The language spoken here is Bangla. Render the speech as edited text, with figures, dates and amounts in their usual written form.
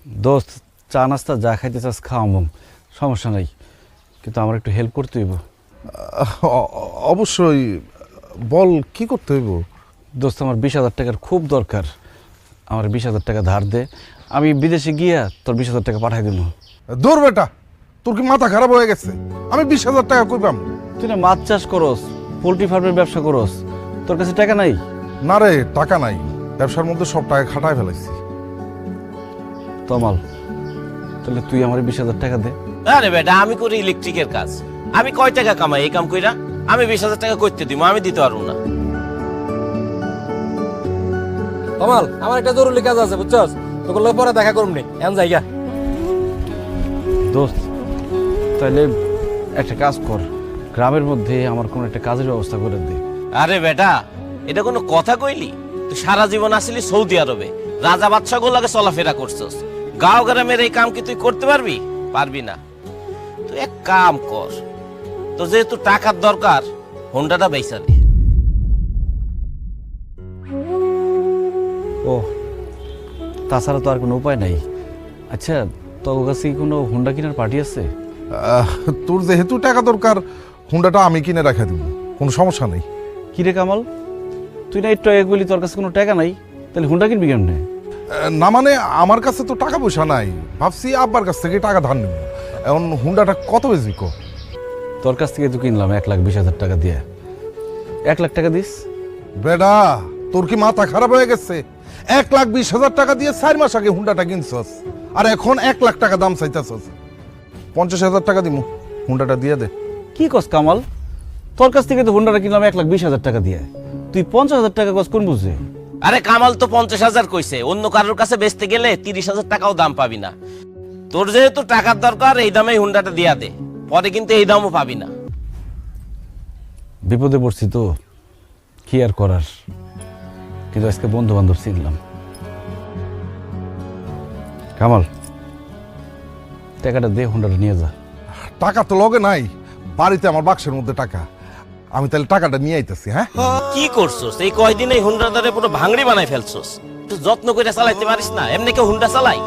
দোস্ত চা নাস্তা যা খাইতে চাস খাওয়াবো, সমস্যা নাই, কিন্তু আমার একটু হেল্প করতে হইব। অবশ্যই, বল কি করতে হইব? দোস্ত আমার 20,000 টাকার খুব দরকার, আমার 20,000 টাকা ধার দে, আমি বিদেশে গিয়া তোর 20,000 টাকা পাঠাই দেবো। দূর বেটা, তোর কি মাথা খারাপ হয়ে গেছে? আমি 20,000 টাকা কই পাম? তুই না মাছ চাষ করস, পোলট্রি ফার্মের ব্যবসা করস, তোর কাছে টাকা নাই? না রে, টাকা নাই, ব্যবসার মধ্যে সব টাকা খাটায় ফেলাইছি। তমাল, তাহলে তুই আমার 20,000 টাকা দে। আরে বেটা, আমি করি ইলেকট্রিকের কাজ, আমি কয় টাকা কামাই এই কাম কইরা? আমি 20,000 টাকা করতে দিব, আমি দিতে পারবো না। কমাল, আমার একটা জরুরি কাজ আছে, বুঝছস? তোকে লগে পরে দেখা করুম নি, এখন যাইগা। দোস্ত তাহলে একটা কাজ কর, গ্রামের মধ্যে আমার কোনো একটা কাজের ব্যবস্থা করে দে। আরে বেটা, এটা কোনো কথা কইলি? তুই সারা জীবন আসলি সৌদি আরবে, রাজা বাদশাহ গুলাকে চলাফেরা করছস, গাঁও গ্রামের এই কাম কি তুই করতে পারবি? পারবি না। তুই এক কাম কর, তো যেহেতু টাকার দরকার, হোন্ডাটা বেচা দে। ও, তাছাড়া তো আর কোনো উপায় নাই। আচ্ছা, তোর কাছে কি কোনো হুন্ডা কেনার পার্টি আছে? তোর যেহেতু টাকা দরকার, হুন্ডাটা আমি কিনে রাখা দিব, কোনো সমস্যা নেই। কি রে কামাল, তুই না একটু আগে বলি তোর কাছে কোনো টাকা নাই, তাহলে হুন্ডা কিনবি কেমনে? না মানে আমার কাছে তো টাকা পয়সা নাই, ভাবছি আব্বার কাছ থেকে টাকা ধার নেব। এখন হুন্ডাটা কত বেশি কো? তোর কাছ থেকে তো কিনলাম 1,20,000 টাকা দিয়ে। 1 লাখ টাকা দিস? বেডা, তোর কি মাথা খারাপ হয়ে গেছে? 1,20,000 টাকা দিয়ে 4 মাস আগে হুন্ডাটা কিনছস, আর এখন 1 লাখ টাকা দাম চাইতেছস। 50,000 টাকা দিমু, হুন্ডাটা দিয়ে দে। কি কস কামাল, তোর কাছ থেকে তো হুন্ডাটা কিনলাম 1,20,000 টাকা দিয়ে, তুই 50,000 টাকা কস কোন বুঝে? আরে কামাল তো 50,000 কইছে, অন্য কারোর কাছে বেচতে গেলে 30,000 টাকাও দাম পাবি না। তোর যেহেতু টাকার দরকার, এই দামে হুন্ডাটা দিয়া দে, পরে কিন্তু এই দামও পাবি না। বিপদে পড়ছি তো, কি আর করার, কিন্তু আজকে বন্ধু বান্ধব চিনলাম। কামাল, টাকাটা দে, হুন্ডাটা নিয়ে যা। টাকা তো লগে নাই, বাড়িতে আমার বাক্সের মধ্যে টাকা, আমি তাহলে টাকাটা নিয়ে আইতেছি। হ্যাঁ, কি করছস এই কয়দিন? এই হুন্ডাটারে পুরো ভাঙড়ি বানাই ফেলছস। তুই যত্ন করে চালাইতে পারিস না? এমনি কেউ হুন্ডা চালাই?